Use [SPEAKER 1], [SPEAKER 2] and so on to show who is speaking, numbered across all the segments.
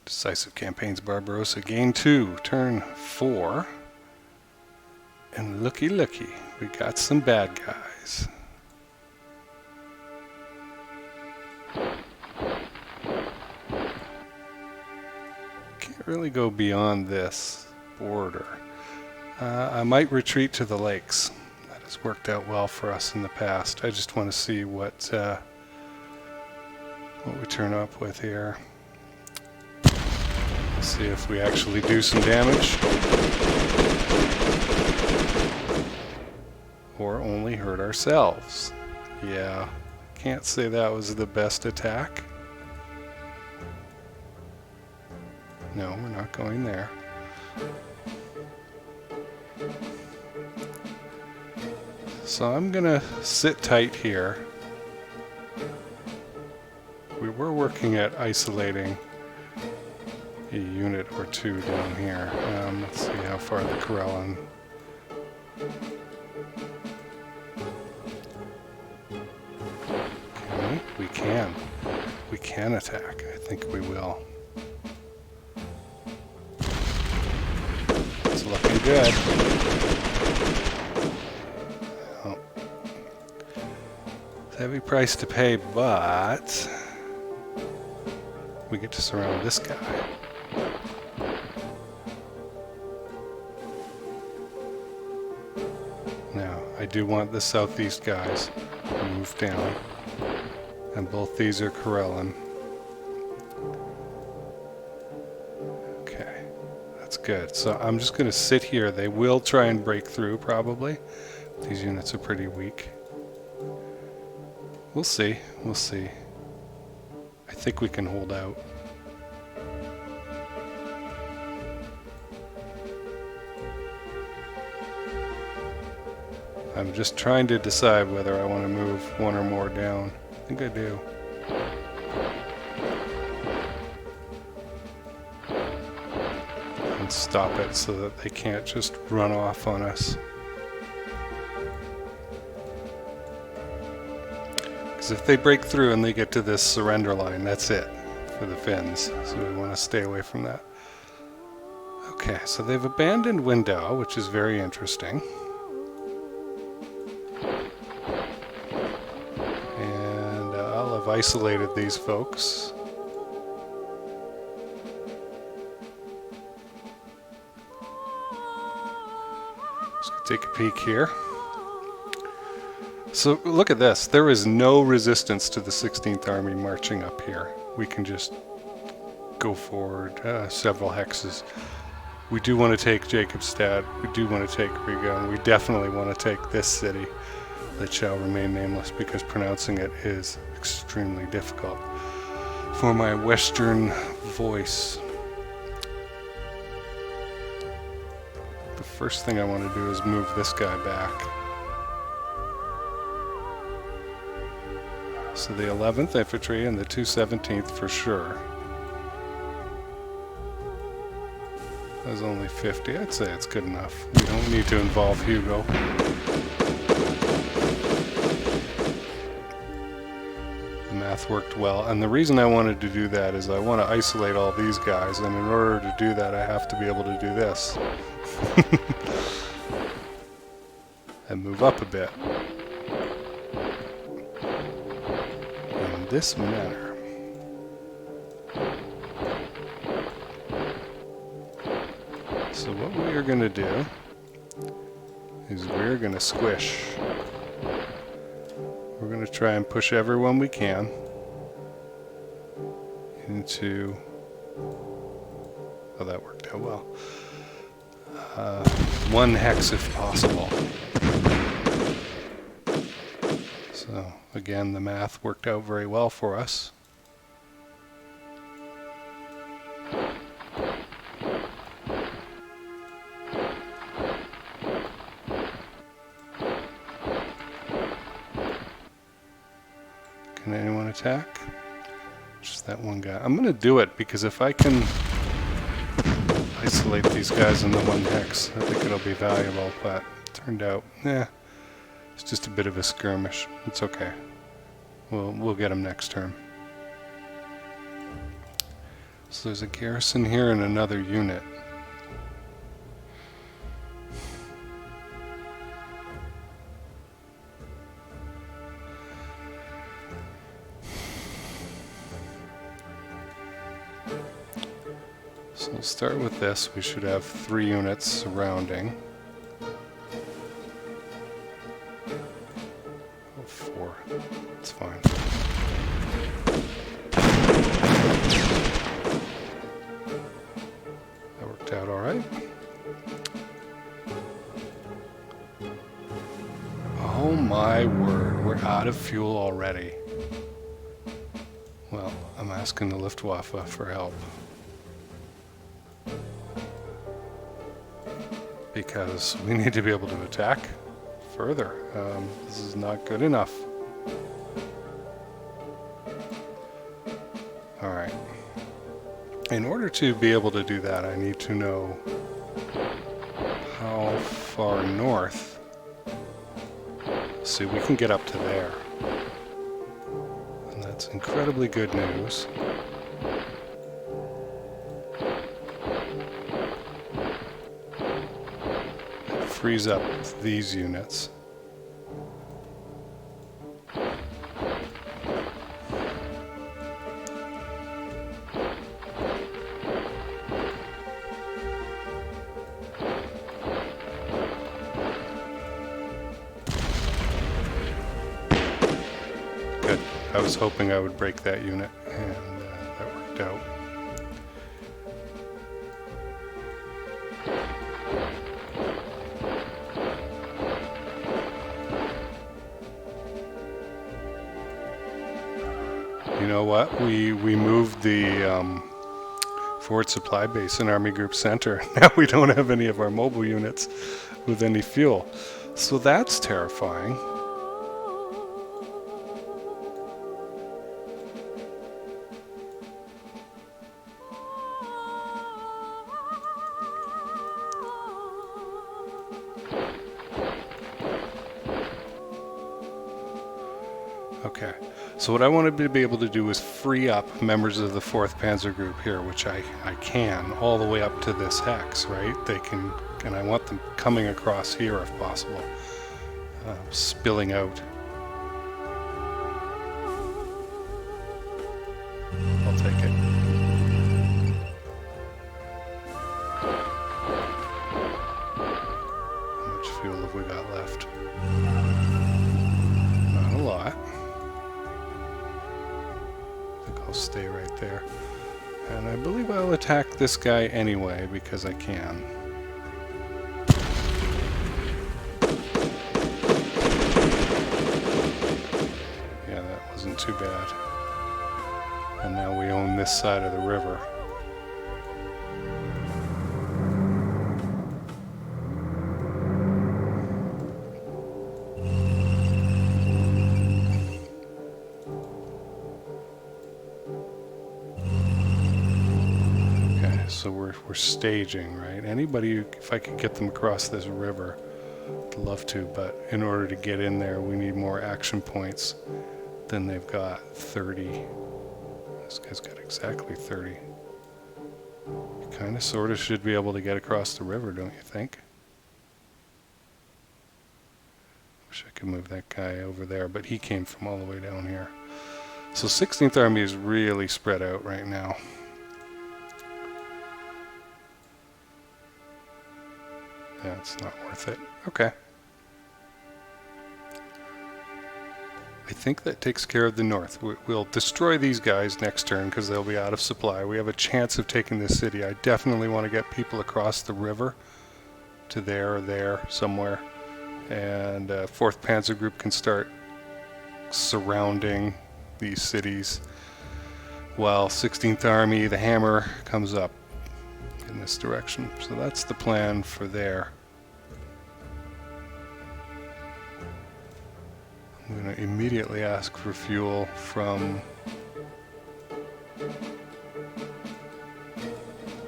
[SPEAKER 1] Decisive campaigns, Barbarossa. Gain 2, turn 4. And looky, looky, we got some bad guys. Can't really go beyond this border. I might retreat to the lakes. That has worked out well for us in the past. I just want to see what we turn up with here. See if we actually do some damage. Or only hurt ourselves. Yeah, can't say that was the best attack. No, we're not going there. So I'm gonna sit tight here. We were working at isolating a unit or two down here. Let's see how far the Karelen. Okay, we can attack. I think we will. It's looking good. Oh. It's a heavy price to pay, but we get to surround this guy. Now, I do want the southeast guys to move down. And both these are Karelen. Okay, that's good. So I'm just going to sit here. They will try and break through, probably. These units are pretty weak. We'll see. We'll see. I think we can hold out. I'm just trying to decide whether I want to move one or more down. I think I do. And stop it so that they can't just run off on us. Because if they break through and they get to this surrender line, that's it for the Finns. So we want to stay away from that. Okay, so they've abandoned Windau, which is very interesting. I've isolated these folks. Let's take a peek here. So look at this. There is no resistance to the 16th Army marching up here. We can just go forward several hexes. We do want to take Jakobstad. We do want to take Riga. And we definitely want to take this city that shall remain nameless, because pronouncing it is extremely difficult for my Western voice. The first thing I want to do is move this guy back. So the 11th Infantry and the 217th for sure. There's only 50. I'd say it's good enough. We don't need to involve Hugo. Math worked well, and the reason I wanted to do that is I want to isolate all these guys, and in order to do that I have to be able to do this. And move up a bit. In this manner. So what we are going to do is we're going to squish. We're going to try and push everyone we can into... Oh, that worked out well. One hex if possible. So, again, the math worked out very well for us. Can anyone attack? Just that one guy. I'm going to do it because if I can isolate these guys in the one hex, I think it'll be valuable, but it turned out, it's just a bit of a skirmish. It's okay. We'll get them next turn. So there's a garrison here and another unit. So we'll start with this. We should have 3 units surrounding. Oh, 4. It's fine. That worked out all right. Oh my word, we're out of fuel already. Well, I'm asking the Luftwaffe for help. Because we need to be able to attack further. This is not good enough. Alright. In order to be able to do that, I need to know how far north. See, we can get up to there. And that's incredibly good news. Frees up these units. Good. I was hoping I would break that unit, and that worked out. You know what? We moved the forward supply base in Army Group Center. Now we don't have any of our mobile units with any fuel. So that's terrifying. Okay. So what I wanted to be able to do is free up members of the 4th Panzer Group here, which I can, all the way up to this hex, right? They can, and I want them coming across here if possible, spilling out. I'll take it. How much fuel have we got left? Not a lot. I'll stay right there. And I believe I'll attack this guy anyway because I can. Yeah, that wasn't too bad. And now we own this side of the river. So we're staging, right? Anybody, if I could get them across this river, I'd love to, but in order to get in there, we need more action points than they've got. 30. This guy's got exactly 30. You kind of sort of should be able to get across the river, don't you think? Wish I could move that guy over there, but he came from all the way down here. So 16th Army is really spread out right now. Yeah, it's not worth it. Okay. I think that takes care of the north. We'll destroy these guys next turn because they'll be out of supply. We have a chance of taking this city. I definitely want to get people across the river to there or there somewhere. And 4th Panzer Group can start surrounding these cities while 16th Army, the hammer, comes up in this direction. So that's the plan for there. I'm going to immediately ask for fuel from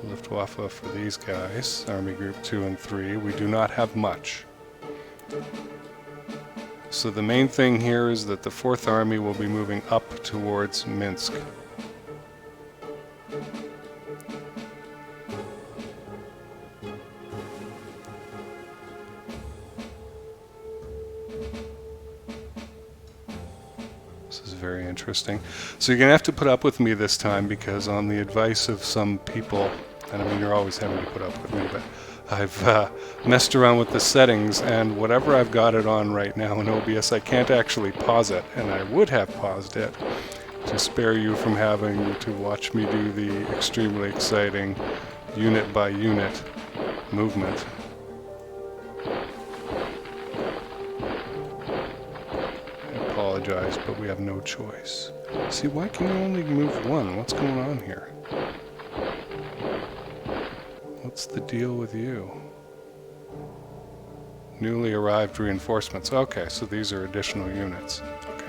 [SPEAKER 1] Luftwaffe for these guys, Army Group 2 and 3. We do not have much. So the main thing here is that the 4th Army will be moving up towards Minsk. very interesting. So you're going to have to put up with me this time, because on the advice of some people, and I mean you're always having to put up with me, but I've messed around with the settings, and whatever I've got it on right now in OBS, I can't actually pause it, and I would have paused it to spare you from having to watch me do the extremely exciting unit by unit movement. I apologize, but we have no choice. See, why can you only move one? What's going on here? What's the deal with you? Newly arrived reinforcements. Okay, so these are additional units. Okay.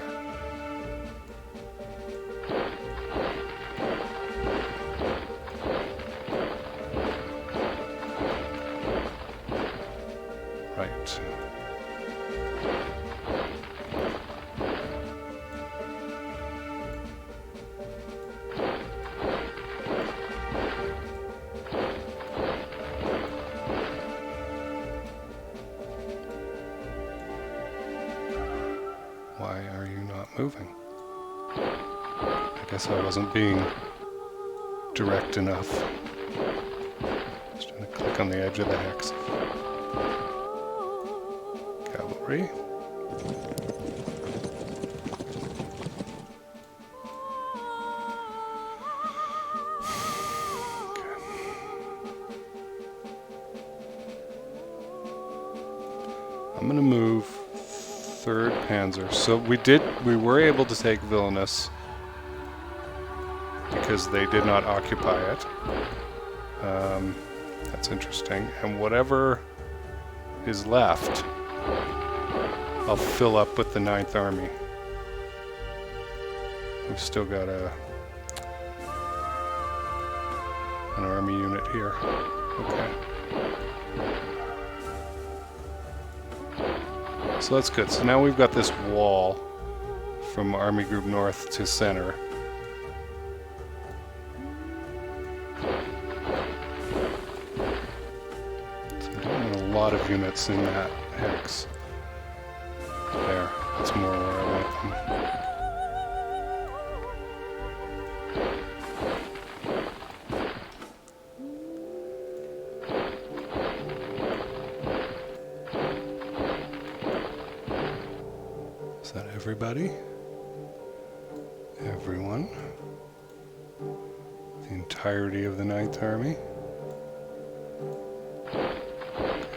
[SPEAKER 1] Right. Why are you not moving? I guess I wasn't being direct enough. Just going to click on the edge of the hex. Cavalry. I'm going to move 3rd Panzer. So we were able to take Vilnius because they did not occupy it. That's interesting. And whatever is left, I'll fill up with the 9th Army. We've still got an army unit here. Okay. So that's good. So now we've got this wall from Army Group North to center. So I'm doing a lot of units in that hex. There. That's more where I want them. Is that everybody? Everyone? The entirety of the 9th Army?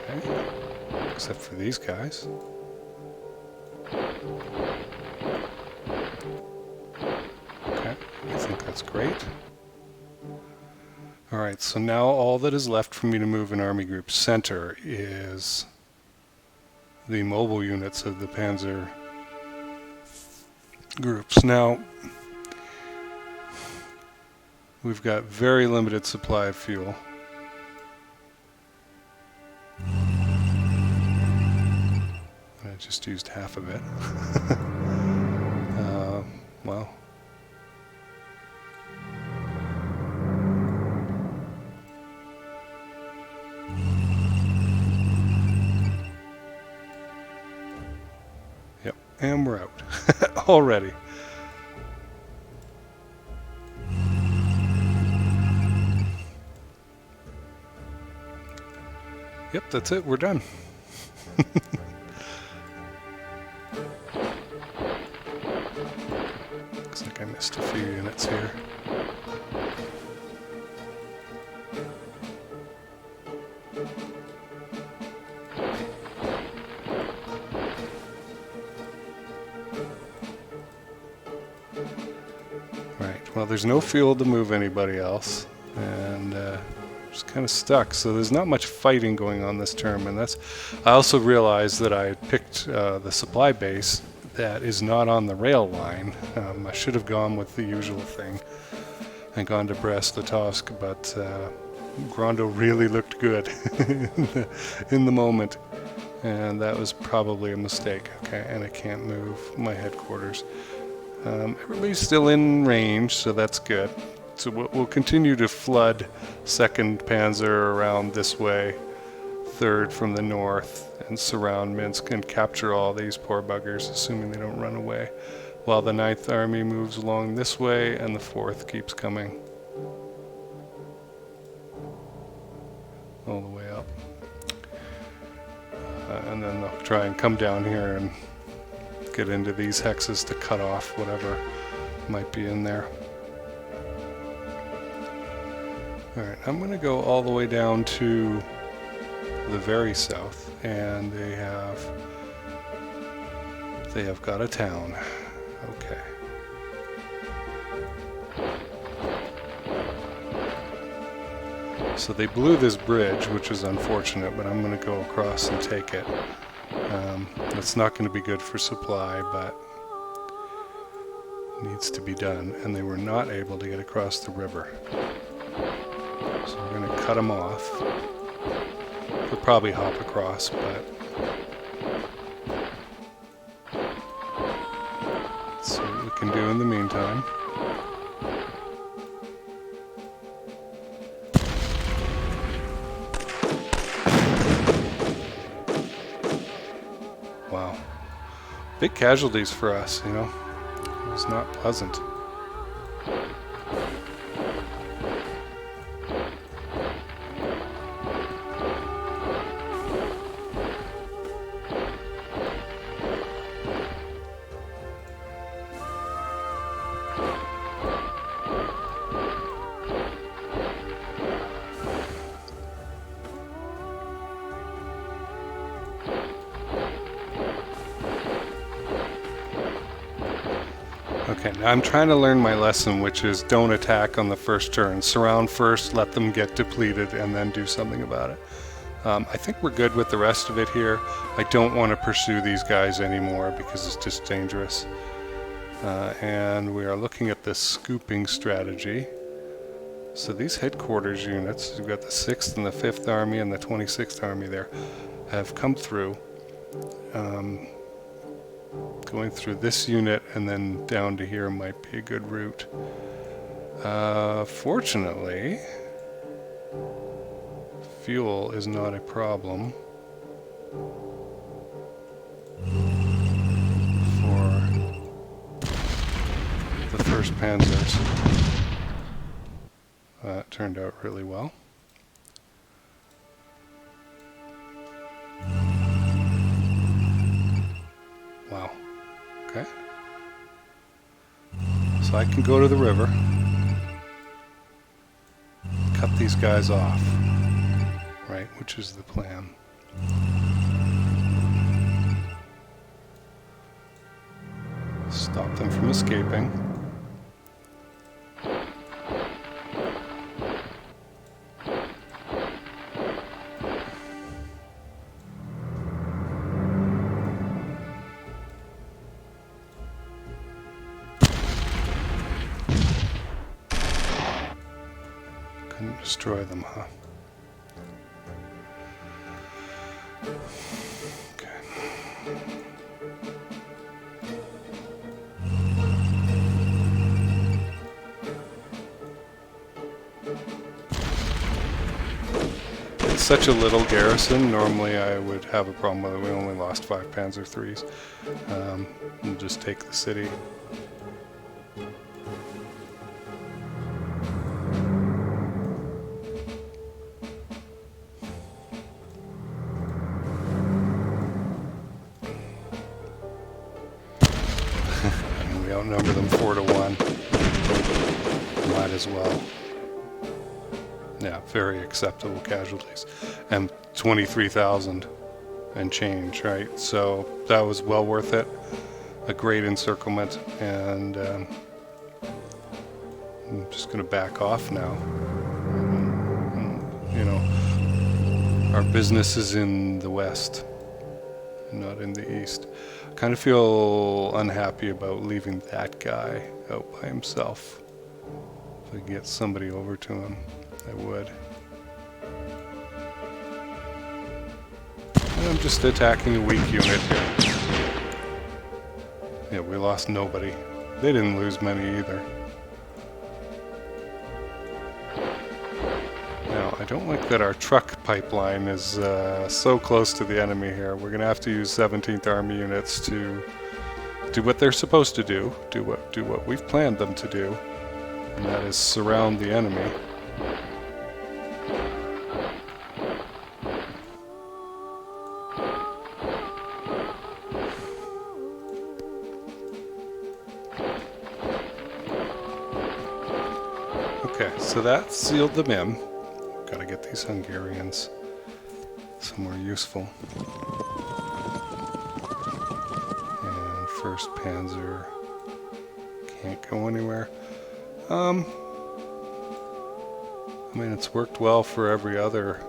[SPEAKER 1] Okay. Except for these guys. Okay, I think that's great. Alright, so now all that is left for me to move in Army Group Center is the mobile units of the Panzer groups. Now, we've got very limited supply of fuel. I just used half of it. Well. Yep, and we're out. Already. Yep, that's it. We're done. Looks like I missed a few units here. Well, there's no fuel to move anybody else, and just kind of stuck. So there's not much fighting going on this term, and that's. I also realized that I picked the supply base that is not on the rail line. I should have gone with the usual thing and gone to Brest-Litovsk, but Grondo really looked good in the moment, and that was probably a mistake. Okay, and I can't move my headquarters. Everybody's still in range, so that's good. So we'll continue to flood 2nd Panzer around this way, 3rd from the north, and surround Minsk and capture all these poor buggers, assuming they don't run away. while the 9th Army moves along this way and the 4th keeps coming all the way up. And then they'll try and come down here and get into these hexes to cut off whatever might be in there. Alright, I'm going to go all the way down to the very south, and they have got a town. Okay. So they blew this bridge, which is unfortunate, but I'm going to go across and take it. It's not going to be good for supply, but needs to be done. And they were not able to get across the river. So we're going to cut them off. We'll probably hop across, but let's see what we can do in the meantime. Wow. Big casualties for us, you know. It was not pleasant. Okay, now I'm trying to learn my lesson, which is don't attack on the first turn. Surround first, let them get depleted, and then do something about it. I think we're good with the rest of it here. I don't want to pursue these guys anymore because it's just dangerous. And we are looking at this scooping strategy. So these headquarters units, we've got the 6th and the 5th Army and the 26th Army there, have come through. Going through this unit and then down to here might be a good route. Fortunately, fuel is not a problem for the 1st Panzers. That turned out really well. Wow. Okay. So I can go to the river, cut these guys off, right, which is the plan. Stop them from escaping. Destroy them, huh? Okay. It's such a little garrison. Normally I would have a problem with it. We only lost 5 Panzer IIIs. We'll just take the city. Outnumber them 4-1. Might as well. Yeah, very acceptable casualties. And 23,000 and change, right? So that was well worth it. A great encirclement, and I'm just going to back off now. You know, our business is in the west, not in the east. Kind of feel unhappy about leaving that guy out by himself. If I could get somebody over to him, I would. And I'm just attacking a weak unit here. Yeah, we lost nobody. They didn't lose many either. Now, I don't like that our truck pipeline is so close to the enemy here. We're going to have to use 17th Army units to do what they're supposed to do what we've planned them to do, and that is surround the enemy. Okay, so that sealed them in. Gotta get these Hungarians somewhere useful. And 1st Panzer can't go anywhere. I mean, it's worked well for every other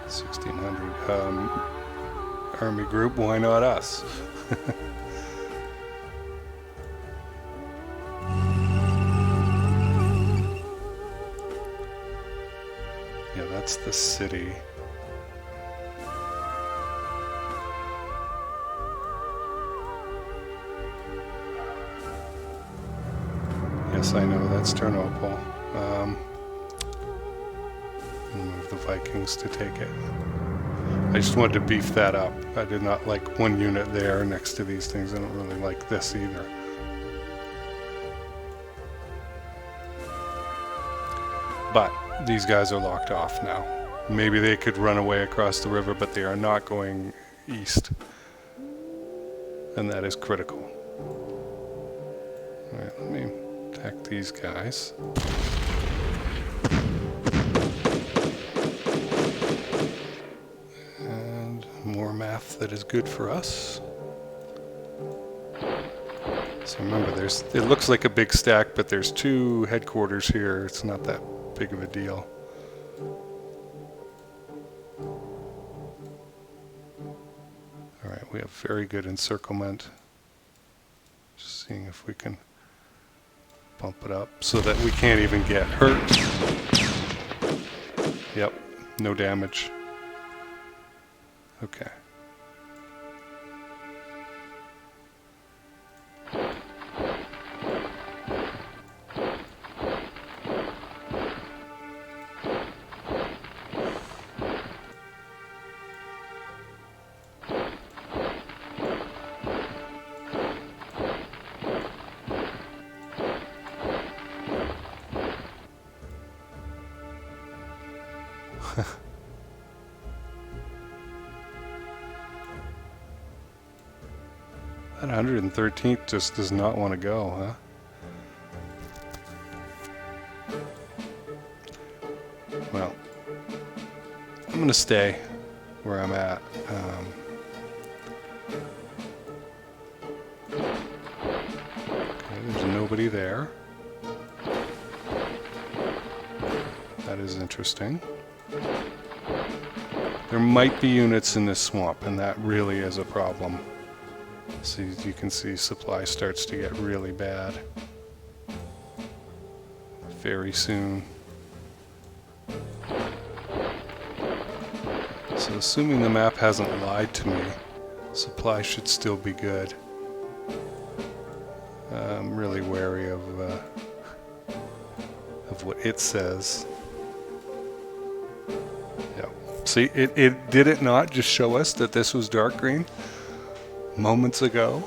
[SPEAKER 1] 1600 army group. Why not us? Yeah, that's the city. Yes, I know, that's Tarnopol. I'll move the Vikings to take it. I just wanted to beef that up. I did not like one unit there next to these things. I don't really like this either. But these guys are locked off now. Maybe they could run away across the river, but they are not going east. And that is critical. Alright, let me attack these guys. And more math that is good for us. So remember, it looks like a big stack, but there's 2 headquarters here. It's not that big of a deal. Alright, we have very good encirclement. Just seeing if we can bump it up so that we can't even get hurt. Yep, no damage. Okay. That 113th just does not want to go, huh? Well, I'm going to stay where I'm at. Okay, there's nobody there. That is interesting. There might be units in this swamp, and that really is a problem. So you can see supply starts to get really bad very soon. So assuming the map hasn't lied to me, supply should still be good. I'm really wary of what it says. Yeah. See, it did it not just show us that this was dark green moments ago?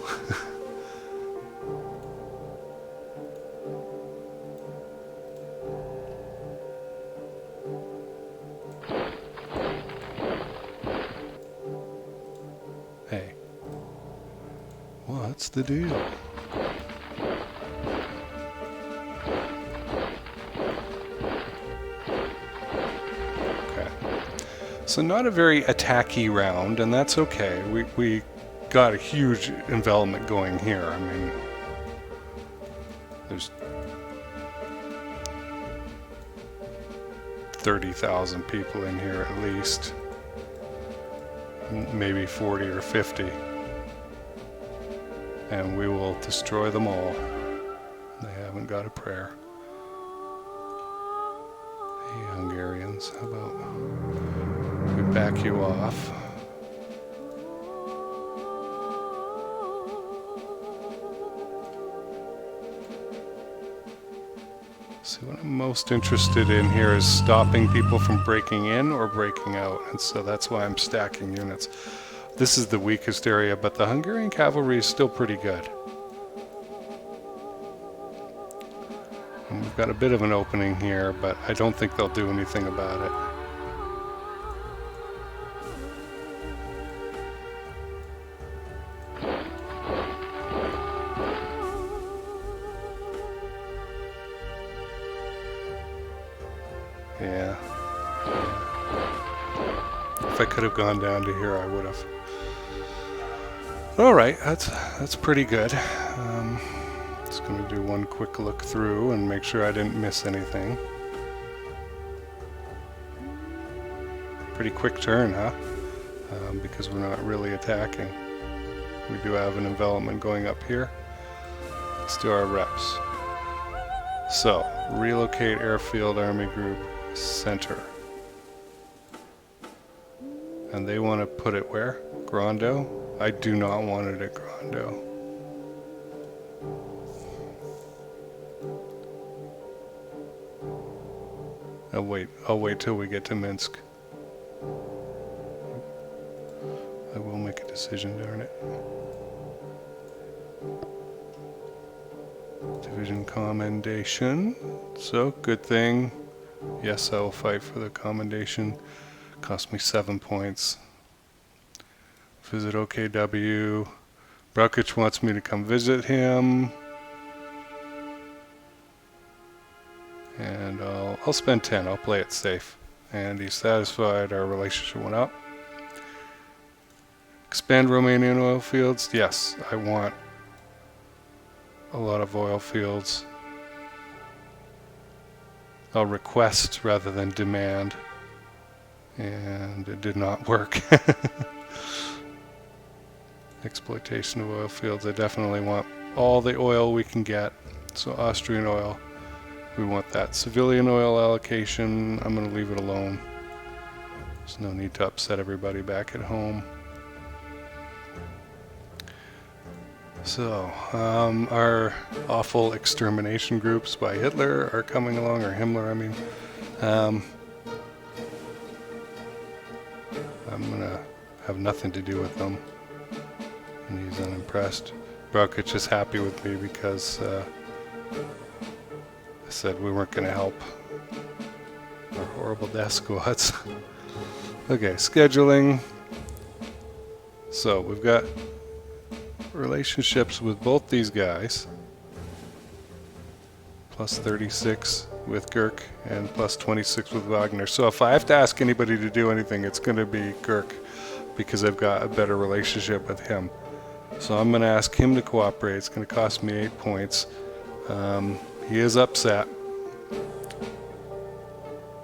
[SPEAKER 1] Hey, what's the deal? Okay, so not a very attacky round, and that's okay. We got a huge envelopment going here. I mean, there's 30,000 people in here at least, maybe 40 or 50, and we will destroy them all. They haven't got a prayer. Hey, Hungarians, how about we back you off? See, what I'm most interested in here is stopping people from breaking in or breaking out, and so that's why I'm stacking units. This is the weakest area, but the Hungarian cavalry is still pretty good. And we've got a bit of an opening here, but I don't think they'll do anything about it. Yeah. If I could have gone down to here, I would have. All right, that's pretty good. Just going to do one quick look through and make sure I didn't miss anything. Pretty quick turn, huh? Because we're not really attacking. We do have an envelopment going up here. Let's do our reps. So, relocate airfield army group center. And they want to put it where? Grondo? I do not want it at Grondo. I'll wait till we get to Minsk. I will make a decision, darn it. Division commendation. So, good thing. Yes, I will fight for the commendation. Cost me 7 points. Visit OKW. Braukic wants me to come visit him. And I'll spend 10. I'll play it safe. And he's satisfied. Our relationship went up. Expand Romanian oil fields. Yes, I want a lot of oil fields. I'll request rather than demand. And it did not work. Exploitation of oil fields. I definitely want all the oil we can get. So Austrian oil. We want that. Civilian oil allocation. I'm going to leave it alone. There's no need to upset everybody back at home. So, our awful extermination groups by Hitler are coming along, or Himmler, I mean. I'm going to have nothing to do with them. And he's unimpressed. Braukic is happy with me because I said we weren't going to help our horrible death squads. Okay, scheduling. So, we've got relationships with both these guys. Plus 36 with Gurk and plus 26 with Wagner. So if I have to ask anybody to do anything, it's going to be Gurk because I've got a better relationship with him. So I'm going to ask him to cooperate. It's going to cost me 8 points. He is upset,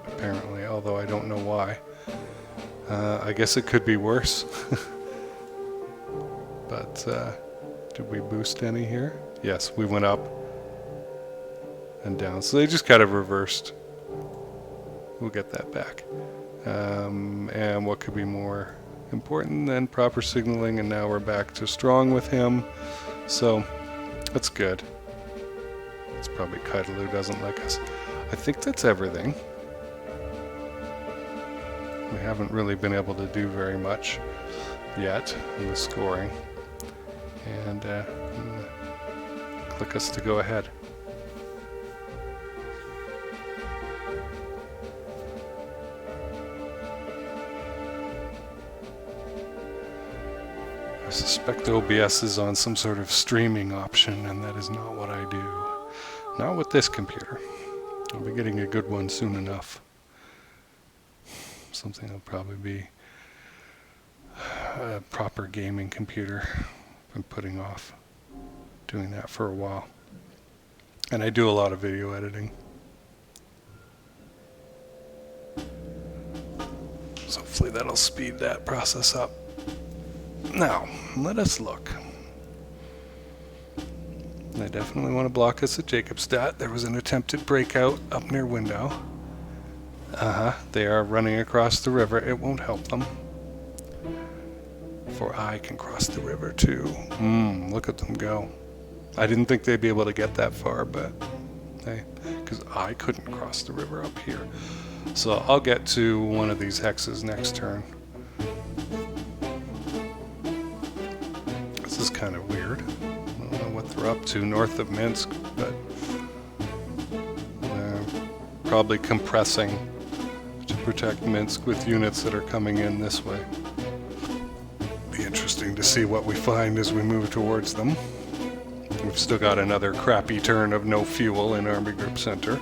[SPEAKER 1] apparently, although I don't know why. I guess it could be worse. But did we boost any here? Yes, we went up and down. So they just kind of reversed. We'll get that back. And what could be more important than proper signaling? And now we're back to strong with him. So that's good. It's probably Keitel who doesn't like us. I think that's everything. We haven't really been able to do very much yet in the scoring. And click us to go ahead. I suspect OBS is on some sort of streaming option, and that is not what I do. Not with this computer. I'll be getting a good one soon enough. Something will probably be a proper gaming computer. I've been putting off doing that for a while. And I do a lot of video editing. So hopefully that'll speed that process up. Now, let us look. I definitely want to block us at Jacobstadt. There was an attempted breakout up near Windau. They are running across the river. It won't help them. For I can cross the river too. Look at them go. I didn't think they'd be able to get that far, but hey, because I couldn't cross the river up here. So I'll get to one of these hexes next turn. kind of weird. I don't know what they're up to north of Minsk, but they're probably compressing to protect Minsk with units that are coming in this way. Be interesting to see what we find as we move towards them. We've still got another crappy turn of no fuel in Army Group Center.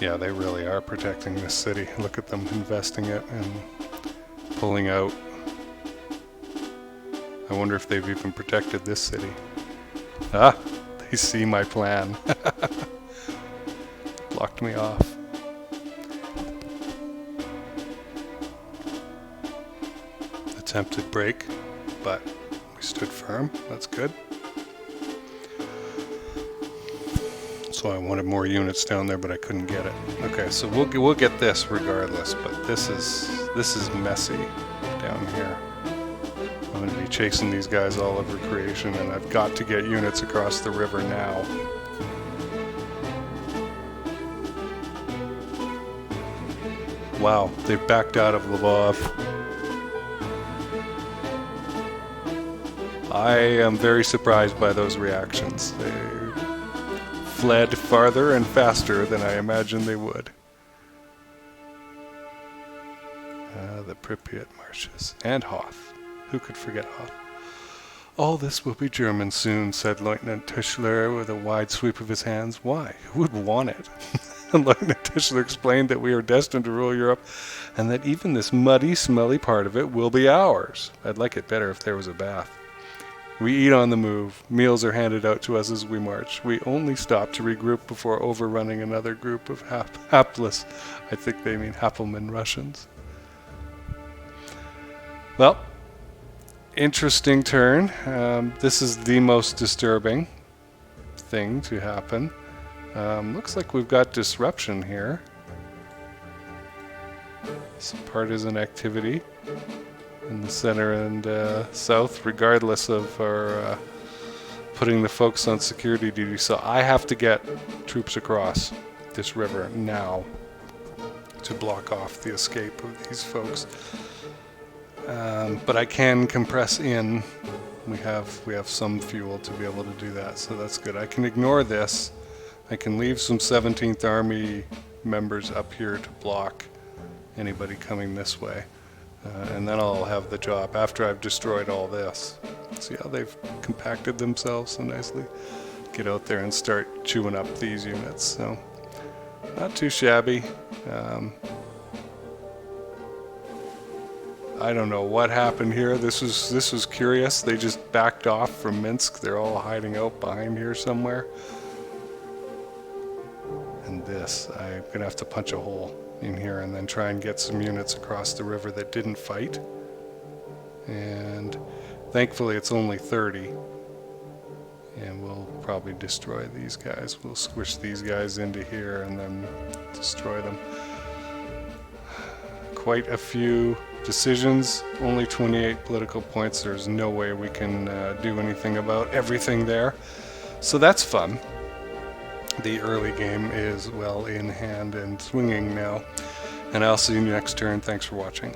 [SPEAKER 1] Yeah, they really are protecting this city. Look at them investing it and pulling out. I wonder if they've even protected this city. Ah, they see my plan. Blocked me off. Attempted break, but we stood firm. That's good. So I wanted more units down there, but I couldn't get it. Okay, so we'll get this regardless, but this is messy down here. I'm going to be chasing these guys all over creation, and I've got to get units across the river now. Wow, they've backed out of Lvov. I am very surprised by those reactions. They fled farther and faster than I imagined they would. The Pripyat marshes. And Hoth. Who could forget Hoth? All this will be German soon, said Lieutenant Tischler with a wide sweep of his hands. Why? Who would want it? Lieutenant Tischler explained that we are destined to rule Europe, and that even this muddy, smelly part of it will be ours. I'd like it better if there was a bath. We eat on the move. Meals are handed out to us as we march. We only stop to regroup before overrunning another group of hapless, I think they mean Happelman Russians. Well, interesting turn. This is the most disturbing thing to happen. Looks like we've got disruption here. Some partisan activity in the center and south, regardless of our putting the folks on security duty. So I have to get troops across this river now to block off the escape of these folks. But I can compress in. We have some fuel to be able to do that, so that's good. I can ignore this. I can leave some 17th Army members up here to block anybody coming this way. And then I'll have the job after I've destroyed all this. See how they've compacted themselves so nicely? Get out there and start chewing up these units. So not too shabby. I don't know what happened here. This was curious. They just backed off from Minsk. They're all hiding out behind here somewhere. And this, I'm gonna have to punch a hole in here and then try and get some units across the river that didn't fight. And thankfully it's only 30. And we'll probably destroy these guys. We'll squish these guys into here and then destroy them. Quite a few decisions, only 28 political points. There's no way we can do anything about everything there. So that's fun. The early game is well in hand and swinging now. And I'll see you next turn. Thanks for watching.